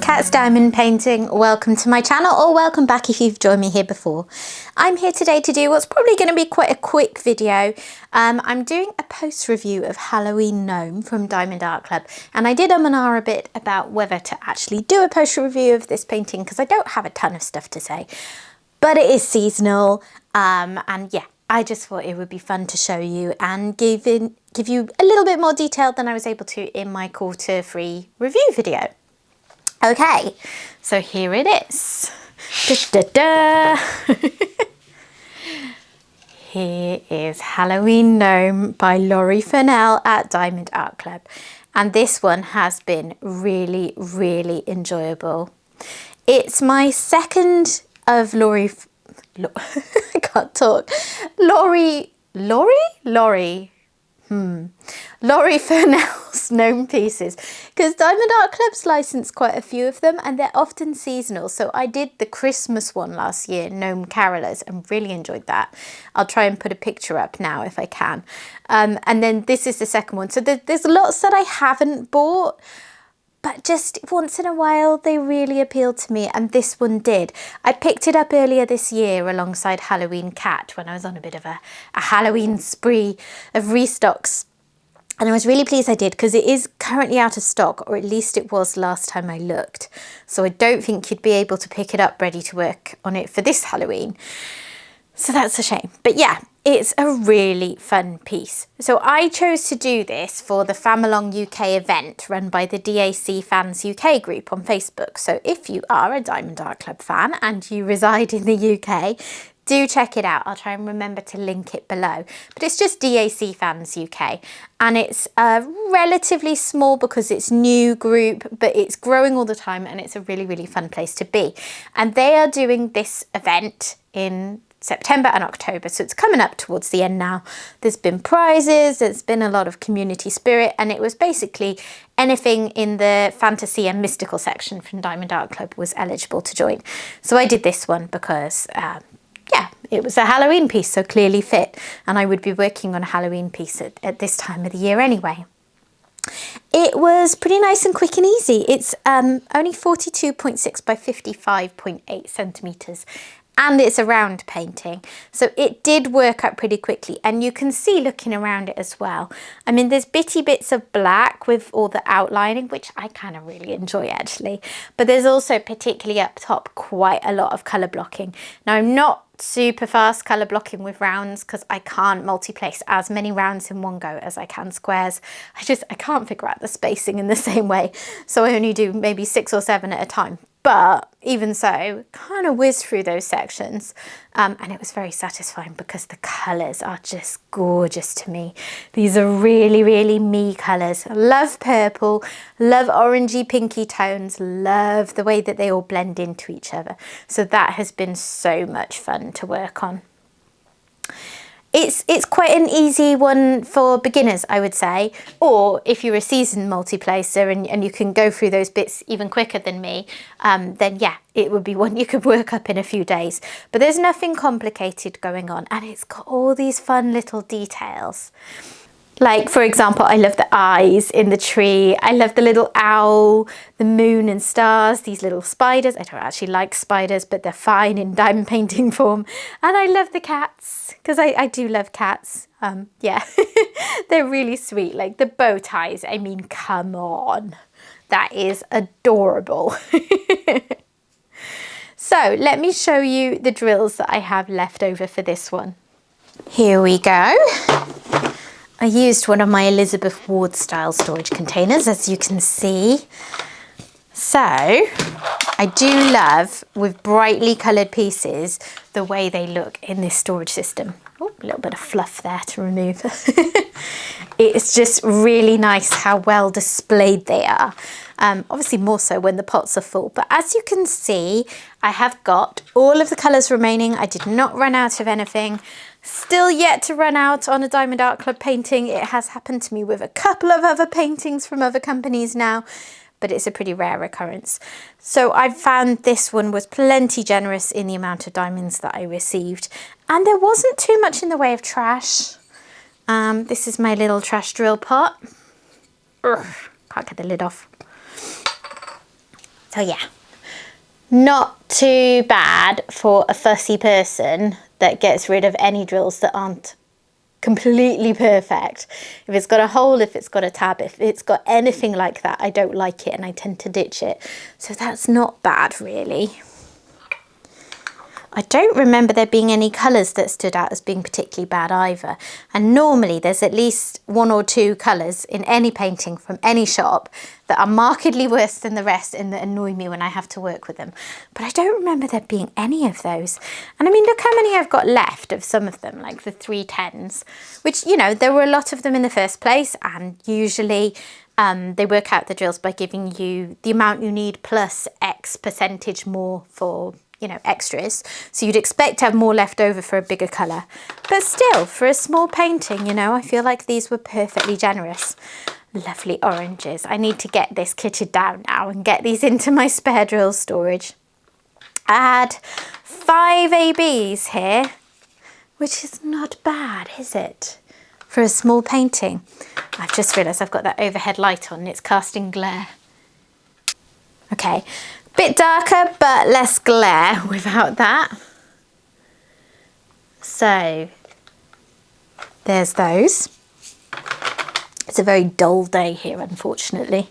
Cat's Diamond Painting. Welcome to my channel, or welcome back if you've joined me here before. I'm here today to do what's probably going to be quite a quick video. I'm doing a post review of Halloween Gnome from Diamond Art Club, and I did a bit about whether to actually do a post review of this painting because I don't have a ton of stuff to say, but it is seasonal, and yeah, I just thought it would be fun to show you and give you a little bit more detail than I was able to in my quarter-3 review video. Okay, so here it is. Da, da, da. Here is Halloween Gnome by Laurie Furnell at Diamond Art Club. And this one has been really, really enjoyable. It's my second of Laurie Furnell's gnome pieces, because Diamond Art Club's licensed quite a few of them and they're often seasonal. So I did the Christmas one last year, Gnome Carolers, and really enjoyed that. I'll try and put a picture up now if I can. And then this is the second one. So there's lots that I haven't bought, but just once in a while they really appealed to me, and this one did. I picked it up earlier this year alongside Halloween Cat when I was on a bit of a Halloween spree of restocks. And I was really pleased I did, because it is currently out of stock, or at least it was last time I looked. So I don't think you'd be able to pick it up ready to work on it for this Halloween. So that's a shame. But yeah, it's a really fun piece. So I chose to do this for the Famalong UK event run by the DAC Fans UK group on Facebook. So if you are a Diamond Art Club fan and you reside in the UK, do check it out. I'll try and remember to link it below. But it's just DAC Fans UK, and it's relatively small because it's new group, but it's growing all the time, and it's a really, really fun place to be. And they are doing this event in September and October, so it's coming up towards the end now. There's been prizes, there's been a lot of community spirit, and it was basically anything in the fantasy and mystical section from Diamond Art Club was eligible to join. So I did this one because yeah, it was a Halloween piece, so clearly fit, and I would be working on a Halloween piece at this time of the year anyway. It was pretty nice and quick and easy. It's only 42.6 by 55.8 centimetres. And it's a round painting, so it did work up pretty quickly, and you can see looking around it as well. I mean, there's bitty bits of black with all the outlining, which I kind of really enjoy actually, but there's also, particularly up top, quite a lot of colour blocking. Now, I'm not super fast colour blocking with rounds because I can't multi-place as many rounds in one go as I can squares. I can't figure out the spacing in the same way, so I only do maybe 6 or 7 at a time. But even so, kind of whizzed through those sections, and it was very satisfying because the colours are just gorgeous to me. These are really, really me colours. I love purple, love orangey pinky tones, love the way that they all blend into each other. So that has been so much fun to work on. It's quite an easy one for beginners, I would say, or if you're a seasoned multi-placer and you can go through those bits even quicker than me, then yeah, it would be one you could work up in a few days. But there's nothing complicated going on, and it's got all these fun little details. Like, for example, I love the eyes in the tree. I love the little owl, the moon and stars, these little spiders. I don't actually like spiders, but they're fine in diamond painting form. And I love the cats, because I do love cats. Yeah, they're really sweet. Like the bow ties, I mean, come on. That is adorable. So let me show you the drills that I have left over for this one. Here we go. I used one of my Elizabeth Ward style storage containers, as you can see. So I do love, with brightly coloured pieces, the way they look in this storage system. Oh, a little bit of fluff there to remove. It's just really nice how well displayed they are. Obviously more so when the pots are full, but as you can see, I have got all of the colours remaining. I did not run out of anything. Still yet to run out on a Diamond Art Club painting. It has happened to me with a couple of other paintings from other companies now, but it's a pretty rare occurrence. So I found this one was plenty generous in the amount of diamonds that I received, and there wasn't too much in the way of trash. This is my little trash drill pot. Ugh, can't get the lid off. So yeah, not too bad for a fussy person that gets rid of any drills that aren't completely perfect. If it's got a hole, if it's got a tab, if it's got anything like that, I don't like it and I tend to ditch it. So that's not bad really. I don't remember there being any colours that stood out as being particularly bad either. And normally there's at least 1 or 2 colours in any painting from any shop that are markedly worse than the rest and that annoy me when I have to work with them. But I don't remember there being any of those. And I mean, look how many I've got left of some of them, like the 310s, which, you know, there were a lot of them in the first place, and usually they work out the drills by giving you the amount you need plus X percentage more for, you know, extras. So you'd expect to have more left over for a bigger colour. But still, for a small painting, you know, I feel like these were perfectly generous. Lovely oranges. I need to get this kitted down now and get these into my spare drill storage. I had 5 ABs here, which is not bad, is it? For a small painting. I've just realised I've got that overhead light on and it's casting glare. Okay. Bit darker, but less glare without that. So there's those. It's a very dull day here, unfortunately.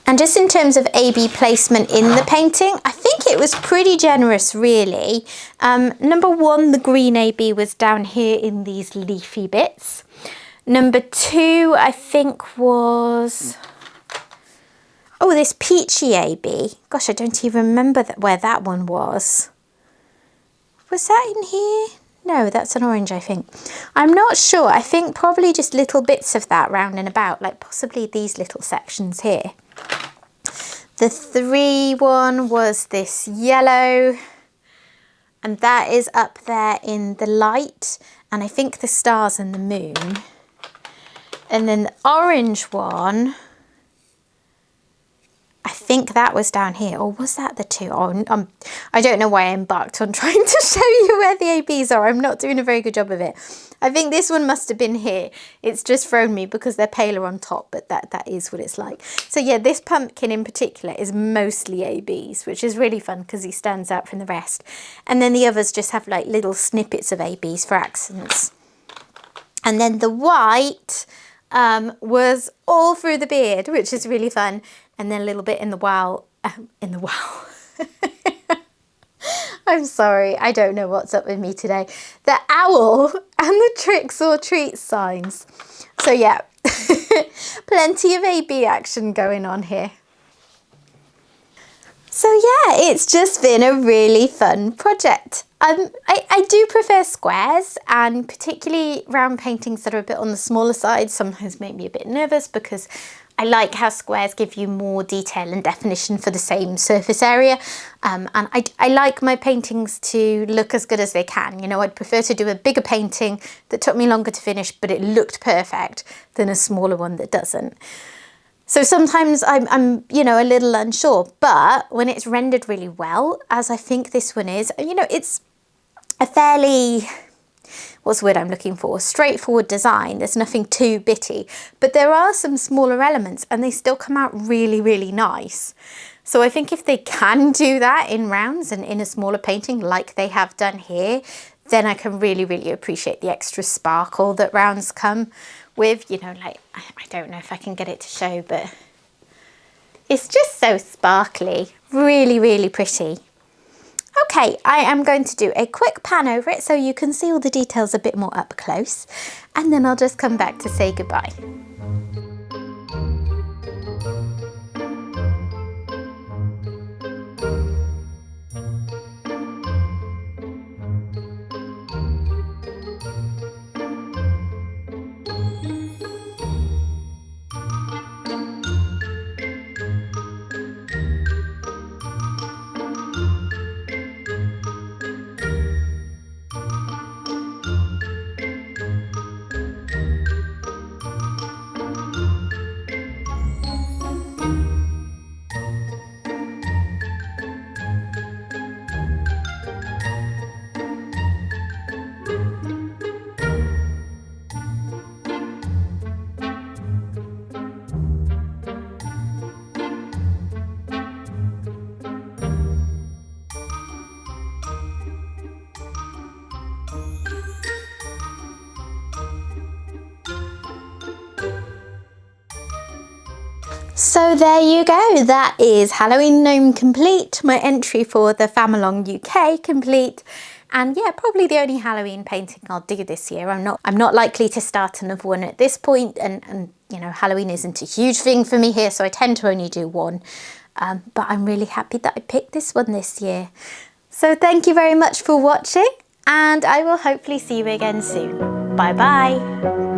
And just in terms of AB placement in the painting, I think it was pretty generous, really. Number 1, the green AB was down here in these leafy bits. Number 2, I think was... oh, this peachy AB. Gosh, I don't even remember where that one was. Was that in here? No, that's an orange, I think. I'm not sure. I think probably just little bits of that round and about, like possibly these little sections here. The 3 one was this yellow, and that is up there in the light, and I think the stars and the moon. And then the orange one, I think that was down here, or was that the 2? Oh, I don't know why I embarked on trying to show you where the ABs are. I'm not doing a very good job of it. I think this one must have been here. It's just thrown me because they're paler on top, but that is what it's like. So yeah, this pumpkin in particular is mostly ABs, which is really fun because he stands out from the rest. And then the others just have like little snippets of ABs for accents. And then the white was all through the beard, which is really fun. And then a little bit in the wow, I'm sorry, I don't know what's up with me today. The owl and the tricks or treats signs. So yeah, plenty of AB action going on here. So yeah, it's just been a really fun project. I do prefer squares, and particularly round paintings that are a bit on the smaller side sometimes make me a bit nervous because I like how squares give you more detail and definition for the same surface area. And I like my paintings to look as good as they can. You know, I'd prefer to do a bigger painting that took me longer to finish, but it looked perfect, than a smaller one that doesn't. So sometimes I'm, you know, a little unsure, but when it's rendered really well, as I think this one is, you know, it's a fairly, what's the word I'm looking for? Straightforward design. There's nothing too bitty, but there are some smaller elements and they still come out really, really nice. So I think if they can do that in rounds and in a smaller painting like they have done here, then I can really, really appreciate the extra sparkle that rounds come with. You know, like, I don't know if I can get it to show, but it's just so sparkly. Really, really pretty. Okay, I am going to do a quick pan over it so you can see all the details a bit more up close, and then I'll just come back to say goodbye. So there you go, that is Halloween Gnome complete, my entry for the Familong UK complete, and yeah, probably the only Halloween painting I'll do this year. I'm not likely to start another one at this point, and you know, Halloween isn't a huge thing for me here, so I tend to only do one, but I'm really happy that I picked this one this year. So thank you very much for watching, and I will hopefully see you again soon. Bye bye!